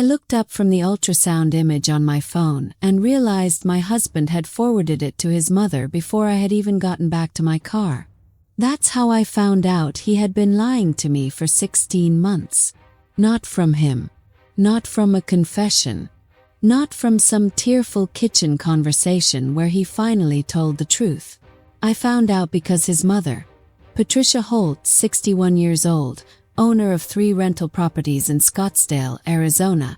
I looked up from the ultrasound image on my phone and realized my husband had forwarded it to his mother before I had even gotten back to my car. That's how I found out he had been lying to me for 16 months. Not from him. Not from a confession. Not from some tearful kitchen conversation where he finally told the truth. I found out because his mother, Patricia Holt, 61 years old, owner of 3 rental properties in Scottsdale, Arizona,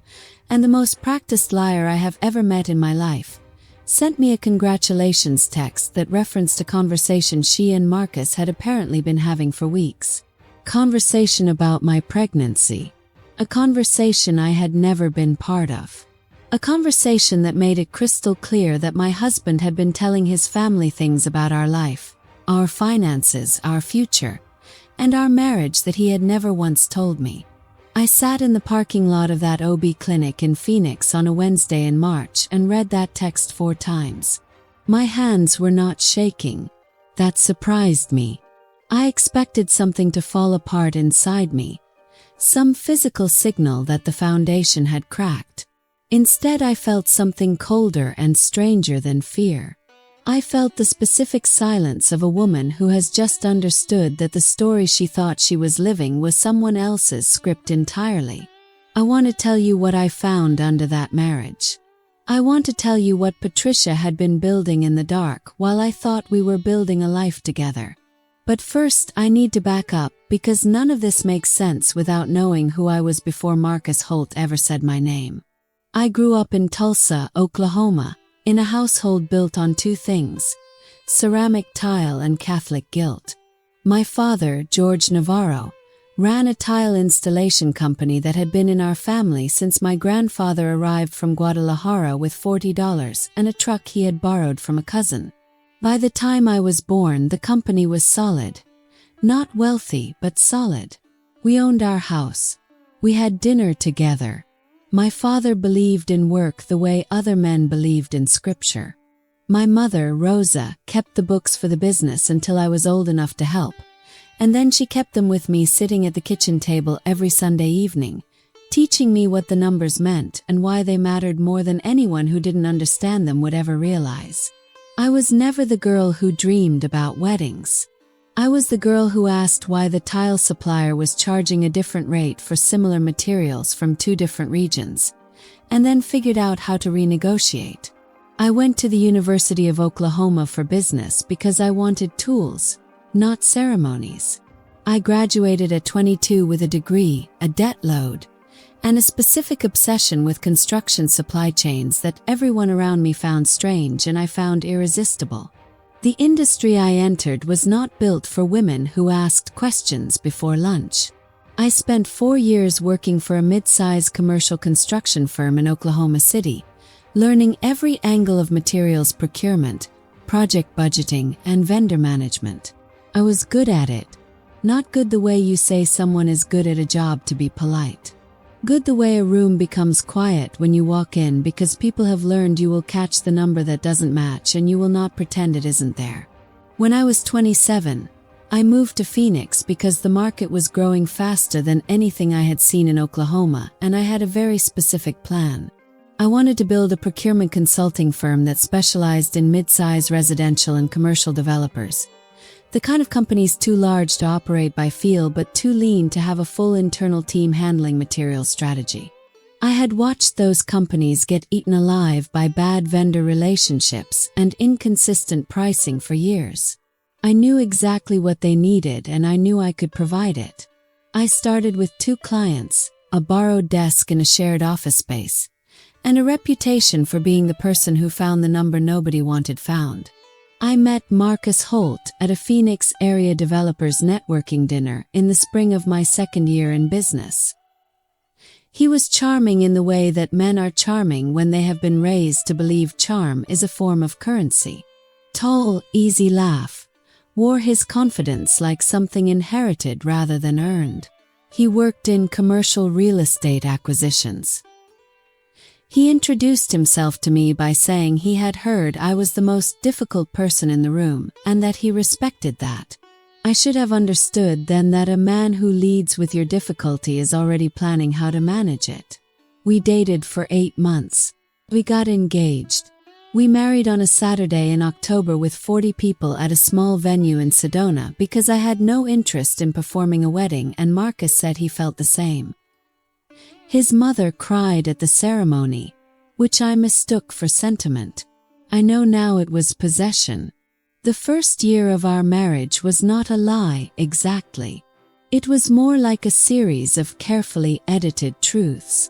and the most practiced liar I have ever met in my life, sent me a congratulations text that referenced a conversation she and Marcus had apparently been having for weeks. Conversation about my pregnancy. A conversation I had never been part of. A conversation that made it crystal clear that my husband had been telling his family things about our life, our finances, our future, and our marriage that he had never once told me. I sat in the parking lot of that OB clinic in Phoenix on a Wednesday in March and read that text 4 times. My hands were not shaking. That surprised me. I expected something to fall apart inside me, some physical signal that the foundation had cracked. Instead, I felt something colder and stranger than fear. I felt the specific silence of a woman who has just understood that the story she thought she was living was someone else's script entirely. I want to tell you what I found under that marriage. I want to tell you what Patricia had been building in the dark while I thought we were building a life together. But first, I need to back up because none of this makes sense without knowing who I was before Marcus Holt ever said my name. I grew up in Tulsa, Oklahoma, in a household built on 2 things: ceramic tile and Catholic guilt. My father, George Navarro, ran a tile installation company that had been in our family since my grandfather arrived from Guadalajara with $40 and a truck he had borrowed from a cousin. By the time I was born, the company was solid. Not wealthy, but solid. We owned our house. We had dinner together. My father believed in work the way other men believed in scripture. My mother, Rosa, kept the books for the business until I was old enough to help, and then she kept them with me sitting at the kitchen table every Sunday evening, teaching me what the numbers meant and why they mattered more than anyone who didn't understand them would ever realize. I was never the girl who dreamed about weddings. I was the girl who asked why the tile supplier was charging a different rate for similar materials from 2 different regions, and then figured out how to renegotiate. I went to the University of Oklahoma for business because I wanted tools, not ceremonies. I graduated at 22 with a degree, a debt load, and a specific obsession with construction supply chains that everyone around me found strange and I found irresistible. The industry I entered was not built for women who asked questions before lunch. I spent 4 years working for a mid-size commercial construction firm in Oklahoma City, learning every angle of materials procurement, project budgeting, and vendor management. I was good at it. Not good the way you say someone is good at a job to be polite. Good the way a room becomes quiet when you walk in because people have learned you will catch the number that doesn't match and you will not pretend it isn't there. When I was 27, I moved to Phoenix because the market was growing faster than anything I had seen in Oklahoma, and I had a very specific plan. I wanted to build a procurement consulting firm that specialized in mid-size residential and commercial developers. The kind of companies too large to operate by feel but too lean to have a full internal team handling material strategy. I had watched those companies get eaten alive by bad vendor relationships and inconsistent pricing for years. I knew exactly what they needed and I knew I could provide it. I started with 2 clients, a borrowed desk in a shared office space, and a reputation for being the person who found the number nobody wanted found. I met Marcus Holt at a Phoenix area developers networking dinner in the spring of my 2nd year in business. He was charming in the way that men are charming when they have been raised to believe charm is a form of currency. Tall, easy laugh, wore his confidence like something inherited rather than earned. He worked in commercial real estate acquisitions. He introduced himself to me by saying he had heard I was the most difficult person in the room and that he respected that. I should have understood then that a man who leads with your difficulty is already planning how to manage it. We dated for 8 months. We got engaged. We married on a Saturday in October with 40 people at a small venue in Sedona because I had no interest in performing a wedding and Marcus said he felt the same. His mother cried at the ceremony, which I mistook for sentiment. I know now it was possession. The first year of our marriage was not a lie exactly. It was more like a series of carefully edited truths.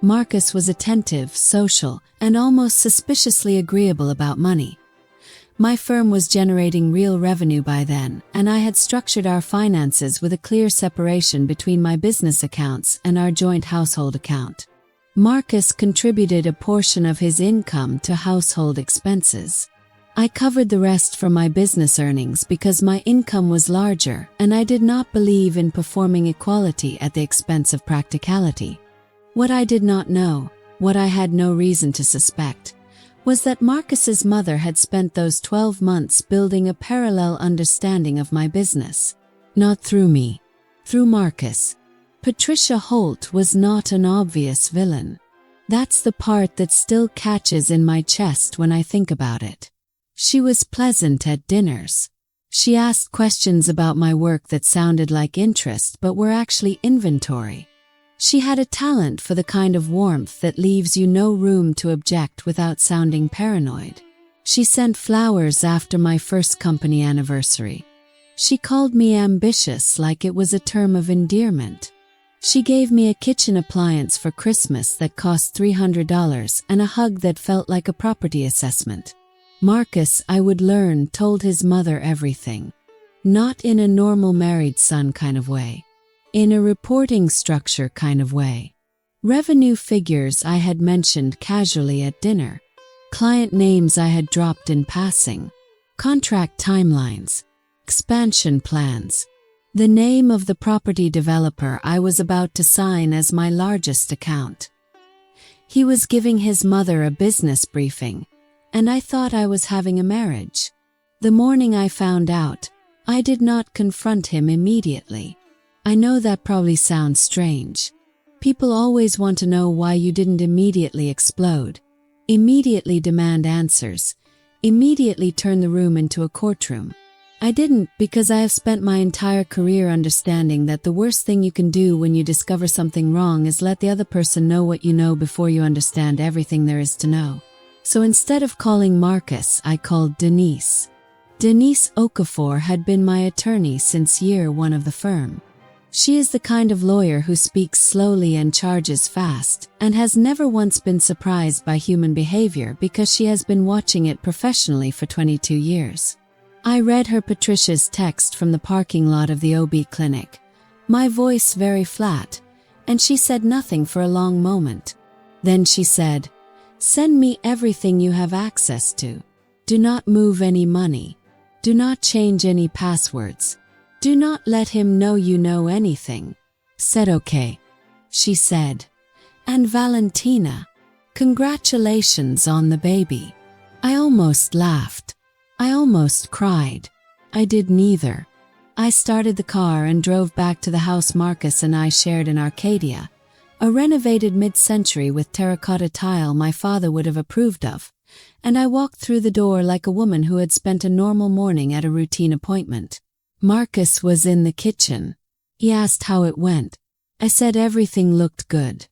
Marcus was attentive, social, and almost suspiciously agreeable about money. My firm was generating real revenue by then, and I had structured our finances with a clear separation between my business accounts and our joint household account. Marcus contributed a portion of his income to household expenses. I covered the rest from my business earnings because my income was larger and I did not believe in performing equality at the expense of practicality. What I did not know, what I had no reason to suspect, was that Marcus's mother had spent those 12 months building a parallel understanding of my business. Not through me, through Marcus. Patricia Holt was not an obvious villain. That's the part that still catches in my chest when I think about it. She was pleasant at dinners. She asked questions about my work that sounded like interest but were actually inventory. She had a talent for the kind of warmth that leaves you no room to object without sounding paranoid. She sent flowers after my first company anniversary. She called me ambitious like it was a term of endearment. She gave me a kitchen appliance for Christmas that cost $300 and a hug that felt like a property assessment. Marcus, I would learn, told his mother everything. Not in a normal married son kind of way. In a reporting structure kind of way. Revenue figures I had mentioned casually at dinner. Client names I had dropped in passing. Contract timelines. Expansion plans. The name of the property developer I was about to sign as my largest account. He was giving his mother a business briefing, and I thought I was having a marriage. The morning I found out, I did not confront him immediately. I know that probably sounds strange. People always want to know why you didn't immediately explode, immediately demand answers, immediately turn the room into a courtroom. I didn't because I have spent my entire career understanding that the worst thing you can do when you discover something wrong is let the other person know what you know before you understand everything there is to know. So instead of calling Marcus, I called Denise. Denise Okafor had been my attorney since year one of the firm. She is the kind of lawyer who speaks slowly and charges fast, and has never once been surprised by human behavior because she has been watching it professionally for 22 years. I read her Patricia's text from the parking lot of the OB clinic, my voice very flat, and she said nothing for a long moment. Then she said, "Send me everything you have access to. Do not move any money. Do not change any passwords. Do not let him know you know anything." Said okay. She said, "And Valentina, congratulations on the baby." I almost laughed. I almost cried. I did neither. I started the car and drove back to the house Marcus and I shared in Arcadia, a renovated mid-century with terracotta tile my father would have approved of, and I walked through the door like a woman who had spent a normal morning at a routine appointment. Marcus was in the kitchen. He asked how it went. I said everything looked good.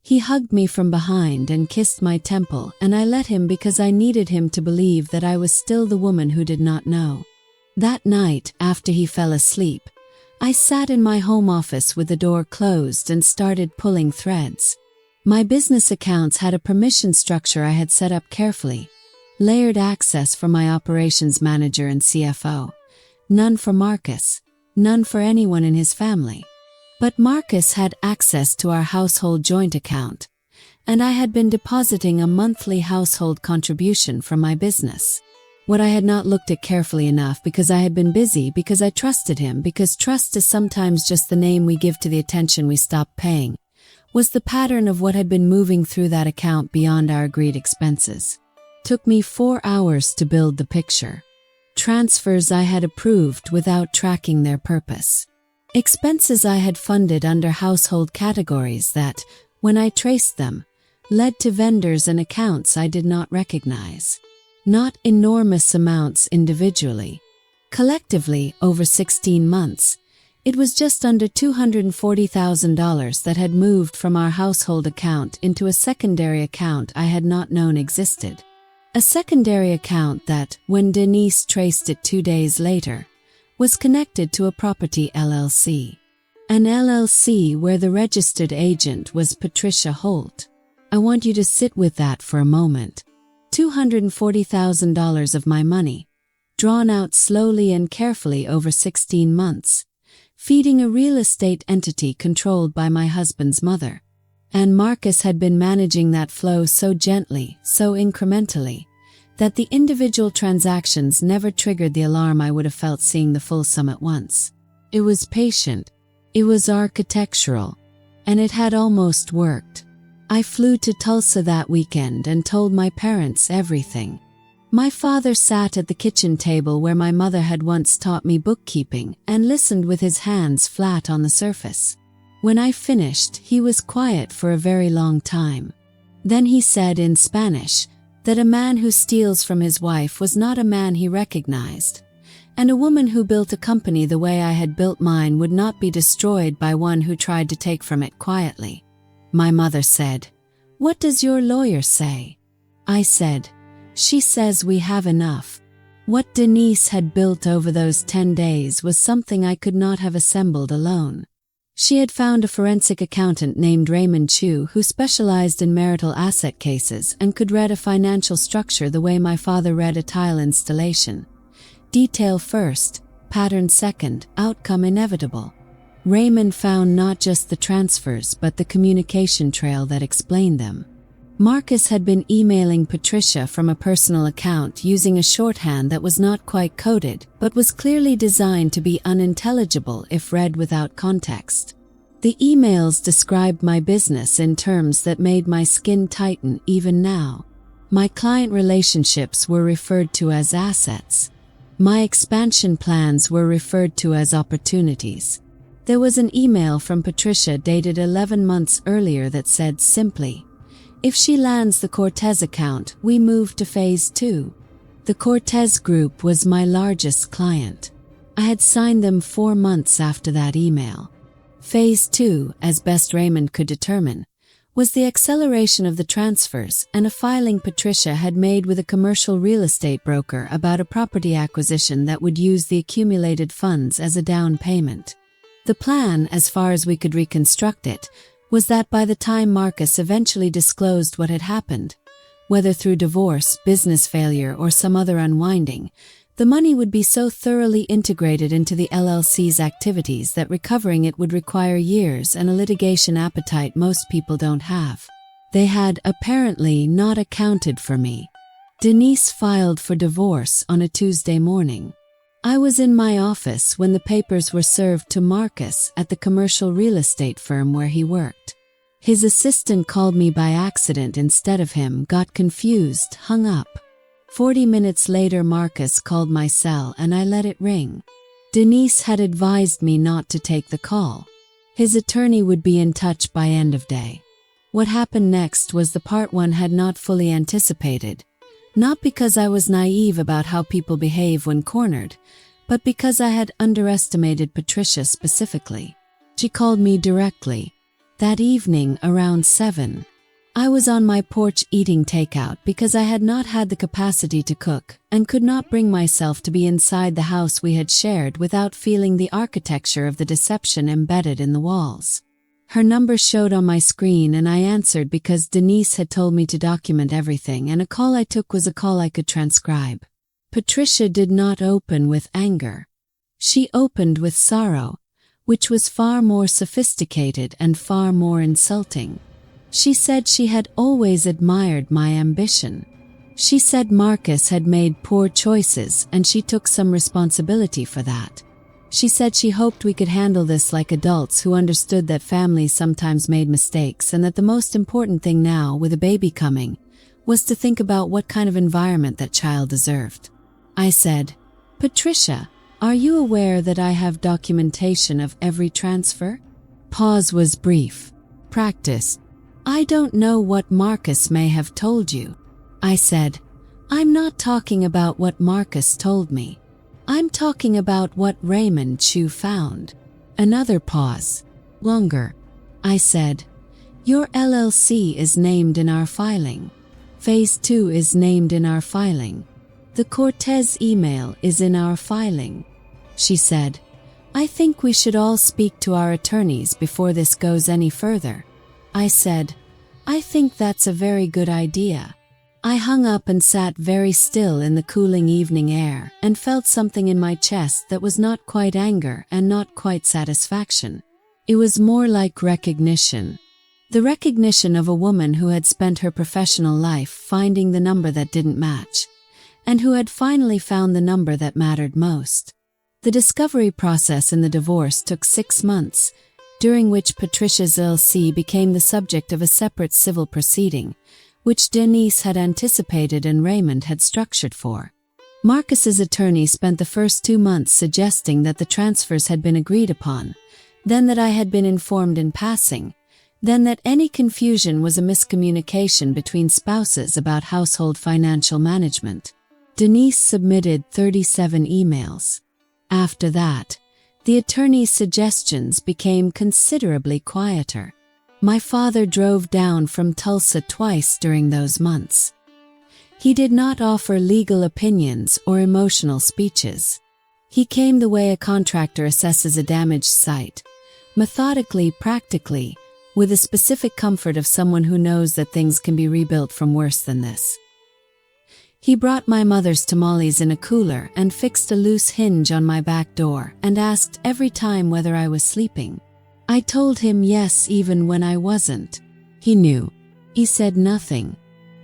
He hugged me from behind and kissed my temple, and I let him because I needed him to believe that I was still the woman who did not know. That night, after he fell asleep, I sat in my home office with the door closed and started pulling threads. My business accounts had a permission structure I had set up carefully. Layered access for my operations manager and CFO. None for Marcus, none for anyone in his family. But Marcus had access to our household joint account, and I had been depositing a monthly household contribution from my business. What I had not looked at carefully enough because I had been busy, because I trusted him, because trust is sometimes just the name we give to the attention we stop paying, was the pattern of what had been moving through that account beyond our agreed expenses. Took me 4 hours to build the picture. Transfers I had approved without tracking their purpose. Expenses I had funded under household categories that, when I traced them, led to vendors and accounts I did not recognize. Not enormous amounts individually. Collectively, over 16 months, it was just under $240,000 that had moved from our household account into a secondary account I had not known existed. A secondary account that, when Denise traced it 2 days later, was connected to a property LLC. An LLC where the registered agent was Patricia Holt. I want you to sit with that for a moment. $240,000 of my money, drawn out slowly and carefully over 16 months, feeding a real estate entity controlled by my husband's mother. And Marcus had been managing that flow so gently, so incrementally, that the individual transactions never triggered the alarm I would have felt seeing the full sum at once. It was patient, it was architectural, and it had almost worked. I flew to Tulsa that weekend and told my parents everything. My father sat at the kitchen table where my mother had once taught me bookkeeping and listened with his hands flat on the surface. When I finished, he was quiet for a very long time. Then he said in Spanish that a man who steals from his wife was not a man he recognized, and a woman who built a company the way I had built mine would not be destroyed by one who tried to take from it quietly. My mother said, "What does your lawyer say?" I said, "She says we have enough." What Denise had built over those 10 days was something I could not have assembled alone. She had found a forensic accountant named Raymond Chu who specialized in marital asset cases and could read a financial structure the way my father read a tile installation. Detail first, pattern second, outcome inevitable. Raymond found not just the transfers but the communication trail that explained them. Marcus had been emailing Patricia from a personal account using a shorthand that was not quite coded but was clearly designed to be unintelligible if read without context. The emails described my business in terms that made my skin tighten even now. My client relationships were referred to as assets. My expansion plans were referred to as opportunities. There was an email from Patricia dated 11 months earlier that said simply, "If she lands the Cortez account, we move to phase 2. The Cortez Group was my largest client. I had signed them 4 months after that email. Phase 2, as best Raymond could determine, was the acceleration of the transfers and a filing Patricia had made with a commercial real estate broker about a property acquisition that would use the accumulated funds as a down payment. The plan, as far as we could reconstruct it, was that by the time Marcus eventually disclosed what had happened, whether through divorce, business failure, or some other unwinding, the money would be so thoroughly integrated into the LLC's activities that recovering it would require years and a litigation appetite most people don't have. They had apparently not accounted for me. Denise filed for divorce on a Tuesday morning. I was in my office when the papers were served to Marcus at the commercial real estate firm where he worked. His assistant called me by accident instead of him, got confused, hung up. 40 minutes later Marcus called my cell and I let it ring. Denise had advised me not to take the call. His attorney would be in touch by end of day. What happened next was the part one had not fully anticipated. Not because I was naive about how people behave when cornered, but because I had underestimated Patricia specifically. She called me directly. That evening, around 7. I was on my porch eating takeout because I had not had the capacity to cook and could not bring myself to be inside the house we had shared without feeling the architecture of the deception embedded in the walls. Her number showed on my screen and I answered because Denise had told me to document everything, and a call I took was a call I could transcribe. Patricia did not open with anger. She opened with sorrow, which was far more sophisticated and far more insulting. She said she had always admired my ambition. She said Marcus had made poor choices and she took some responsibility for that. She said she hoped we could handle this like adults who understood that families sometimes made mistakes and that the most important thing now, with a baby coming, was to think about what kind of environment that child deserved. I said, "Patricia, are you aware that I have documentation of every transfer?" Pause was brief. Practice. I don't know what Marcus may have told you. I said, I'm not talking about what Marcus told me. I'm talking about what Raymond Chu found. Another pause. Longer. I said, your LLC is named in our filing. Phase 2 is named in our filing. The Cortez email is in our filing. She said, I think we should all speak to our attorneys before this goes any further. I said, I think that's a very good idea. I hung up and sat very still in the cooling evening air and felt something in my chest that was not quite anger and not quite satisfaction. It was more like recognition. The recognition of a woman who had spent her professional life finding the number that didn't match, and who had finally found the number that mattered most. The discovery process in the divorce took 6 months, during which Patricia's LLC became the subject of a separate civil proceeding, which Denise had anticipated and Raymond had structured for. Marcus's attorney spent the first 2 months suggesting that the transfers had been agreed upon, then that I had been informed in passing, then that any confusion was a miscommunication between spouses about household financial management. Denise submitted 37 emails. After that, the attorney's suggestions became considerably quieter. My father drove down from Tulsa twice during those months. He did not offer legal opinions or emotional speeches. He came the way a contractor assesses a damaged site, methodically, practically, with the specific comfort of someone who knows that things can be rebuilt from worse than this. He brought my mother's tamales in a cooler and fixed a loose hinge on my back door and asked every time whether I was sleeping. I told him yes even when I wasn't. He knew. He said nothing.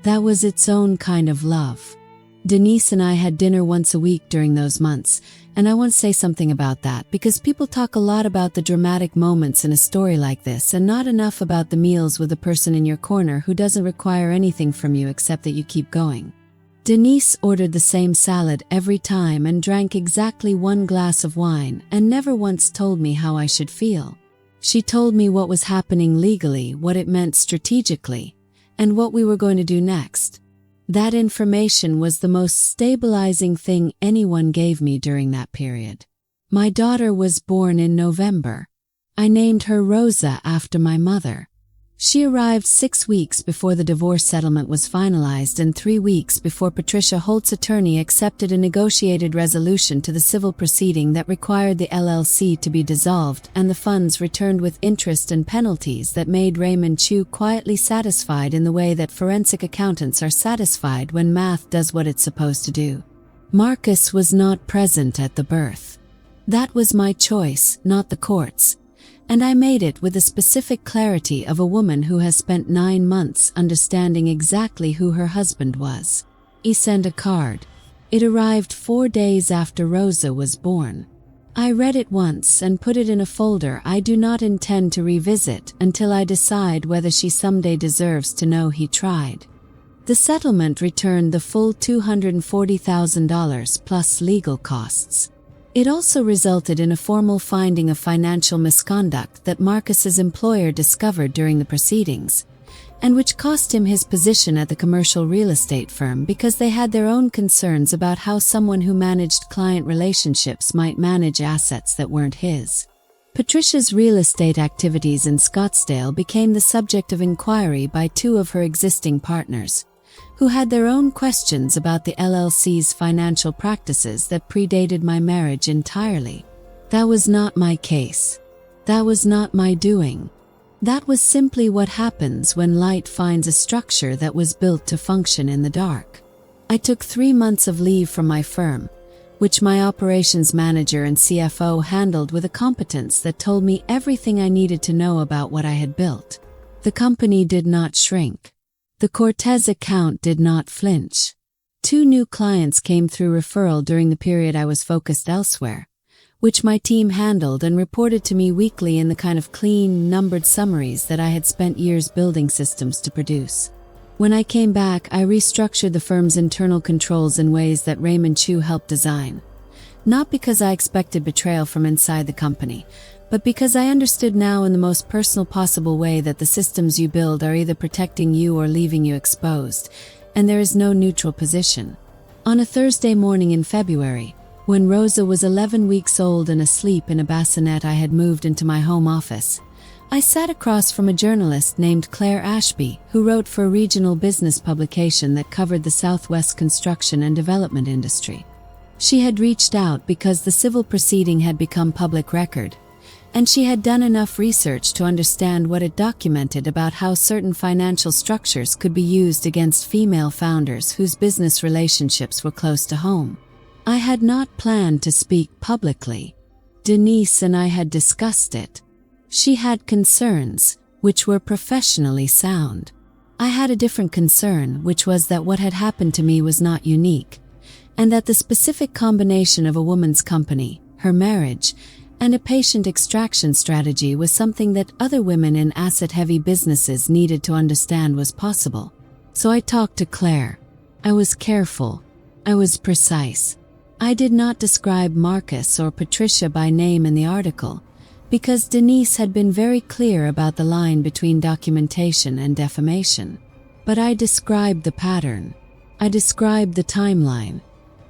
That was its own kind of love. Denise and I had dinner once a week during those months, and I want to say something about that because people talk a lot about the dramatic moments in a story like this and not enough about the meals with the person in your corner who doesn't require anything from you except that you keep going. Denise ordered the same salad every time and drank exactly 1 glass of wine and never once told me how I should feel. She told me what was happening legally, what it meant strategically, and what we were going to do next. That information was the most stabilizing thing anyone gave me during that period. My daughter was born in November. I named her Rosa after my mother. She arrived 6 weeks before the divorce settlement was finalized and 3 weeks before Patricia Holt's attorney accepted a negotiated resolution to the civil proceeding that required the LLC to be dissolved and the funds returned with interest and penalties that made Raymond Chu quietly satisfied in the way that forensic accountants are satisfied when math does what it's supposed to do. Marcus was not present at the birth. That was my choice, not the court's. And I made it with the specific clarity of a woman who has spent 9 months understanding exactly who her husband was. He sent a card. It arrived 4 days after Rosa was born. I read it once and put it in a folder I do not intend to revisit until I decide whether she someday deserves to know he tried. The settlement returned the full $240,000 plus legal costs. It also resulted in a formal finding of financial misconduct that Marcus's employer discovered during the proceedings, and which cost him his position at the commercial real estate firm because they had their own concerns about how someone who managed client relationships might manage assets that weren't his. Patricia's real estate activities in Scottsdale became the subject of inquiry by 2 of her existing partners, who had their own questions about the LLC's financial practices that predated my marriage entirely. That was not my case. That was not my doing. That was simply what happens when light finds a structure that was built to function in the dark. I took 3 months of leave from my firm, which my operations manager and CFO handled with a competence that told me everything I needed to know about what I had built. The company did not shrink. The Cortez account did not flinch. 2 new clients came through referral during the period I was focused elsewhere, which my team handled and reported to me weekly in the kind of clean, numbered summaries that I had spent years building systems to produce. When I came back, I restructured the firm's internal controls in ways that Raymond Chu helped design. Not because I expected betrayal from inside the company, but because I understood now in the most personal possible way that the systems you build are either protecting you or leaving you exposed, and there is no neutral position. On a Thursday morning in February, when Rosa was 11 weeks old and asleep in a bassinet, I had moved into my home office. I sat across from a journalist named Claire Ashby, who wrote for a regional business publication that covered the Southwest construction and development industry. She had reached out because the civil proceeding had become public record, and she had done enough research to understand what it documented about how certain financial structures could be used against female founders whose business relationships were close to home. I had not planned to speak publicly. Denise and I had discussed it. She had concerns, which were professionally sound. I had a different concern, which was that what had happened to me was not unique, and that the specific combination of a woman's company, her marriage, and a patient extraction strategy was something that other women in asset-heavy businesses needed to understand was possible. So I talked to Claire. I was careful. I was precise. I did not describe Marcus or Patricia by name in the article, because Denise had been very clear about the line between documentation and defamation. But I described the pattern. I described the timeline.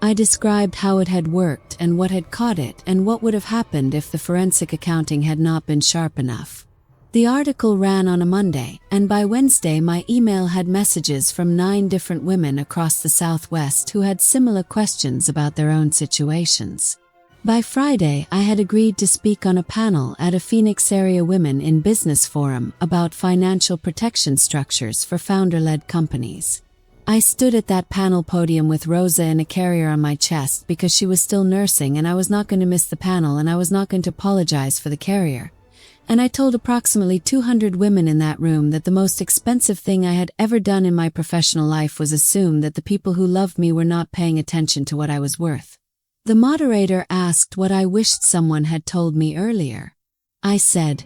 I described how it had worked and what had caught it and what would have happened if the forensic accounting had not been sharp enough. The article ran on a Monday, and by Wednesday my email had messages from 9 different women across the Southwest who had similar questions about their own situations. By Friday, I had agreed to speak on a panel at a Phoenix area Women in Business forum about financial protection structures for founder-led companies. I stood at that panel podium with Rosa in a carrier on my chest because she was still nursing and I was not going to miss the panel and I was not going to apologize for the carrier. And I told approximately 200 women in that room that the most expensive thing I had ever done in my professional life was assume that the people who loved me were not paying attention to what I was worth. The moderator asked what I wished someone had told me earlier. I said,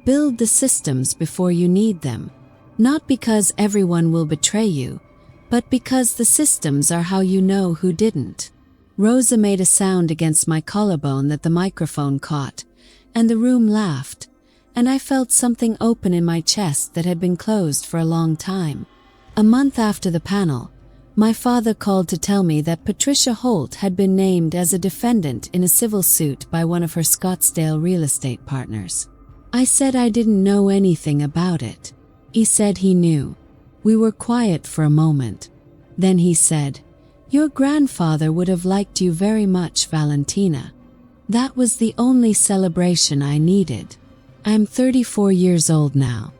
build the systems before you need them. Not because everyone will betray you, but because the systems are how you know who didn't. Rosa made a sound against my collarbone that the microphone caught, and the room laughed, and I felt something open in my chest that had been closed for a long time. A month after the panel, my father called to tell me that Patricia Holt had been named as a defendant in a civil suit by one of her Scottsdale real estate partners. I said I didn't know anything about it. He said he knew. We were quiet for a moment. Then he said, "Your grandfather would have liked you very much, Valentina." That was the only celebration I needed. I'm 34 years old now.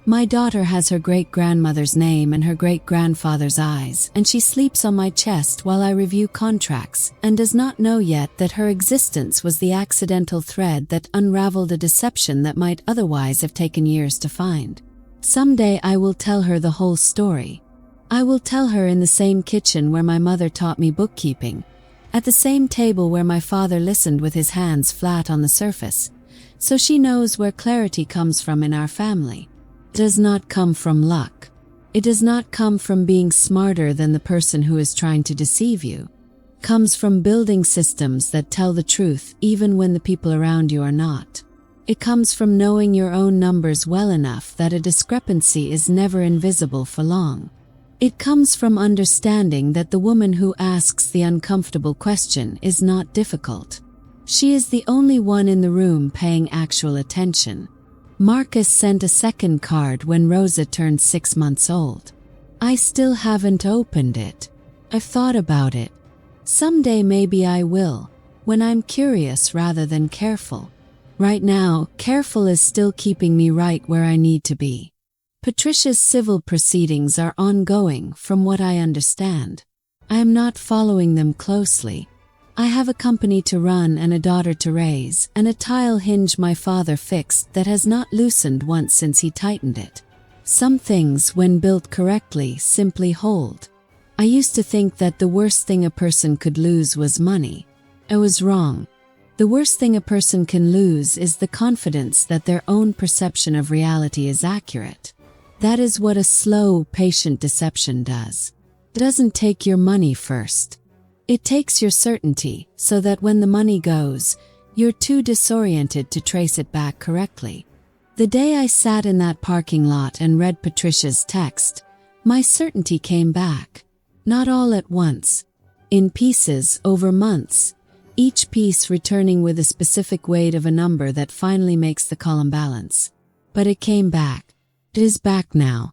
My daughter has her great-grandmother's name and her great-grandfather's eyes, and she sleeps on my chest while I review contracts and does not know yet that her existence was the accidental thread that unraveled a deception that might otherwise have taken years to find. Someday I will tell her the whole story. I will tell her in the same kitchen where my mother taught me bookkeeping, at the same table where my father listened with his hands flat on the surface, so she knows where clarity comes from in our family. It does not come from luck. It does not come from being smarter than the person who is trying to deceive you. It comes from building systems that tell the truth even when the people around you are not. It comes from knowing your own numbers well enough that a discrepancy is never invisible for long. It comes from understanding that the woman who asks the uncomfortable question is not difficult. She is the only one in the room paying actual attention. Marcus sent a second card when Rosa turned 6 months old. I still haven't opened it. I've thought about it. Someday maybe I will, when I'm curious rather than careful. Right now, careful is still keeping me right where I need to be. Patricia's civil proceedings are ongoing from what I understand. I am not following them closely. I have a company to run and a daughter to raise, and a tile hinge my father fixed that has not loosened once since he tightened it. Some things, when built correctly, simply hold. I used to think that the worst thing a person could lose was money. I was wrong. The worst thing a person can lose is the confidence that their own perception of reality is accurate. That is what a slow, patient deception does. It doesn't take your money first. It takes your certainty so that when the money goes, You're too disoriented to trace it back correctly. The day I sat in that parking lot and read Patricia's text, my certainty came back. Not all at once. In pieces over months, each piece returning with a specific weight of a number that finally makes the column balance. But it came back. It is back now.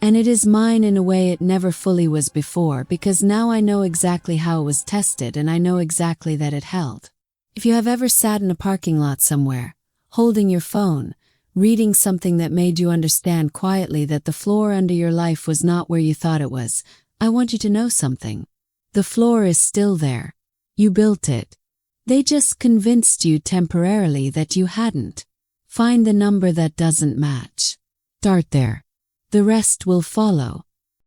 And it is mine in a way it never fully was before, because now I know exactly how it was tested and I know exactly that it held. If you have ever sat in a parking lot somewhere, holding your phone, reading something that made you understand quietly that the floor under your life was not where you thought it was, I want you to know something. The floor is still there. You built it. They just convinced you temporarily that you hadn't. Find the number that doesn't match. Start there. The rest will follow.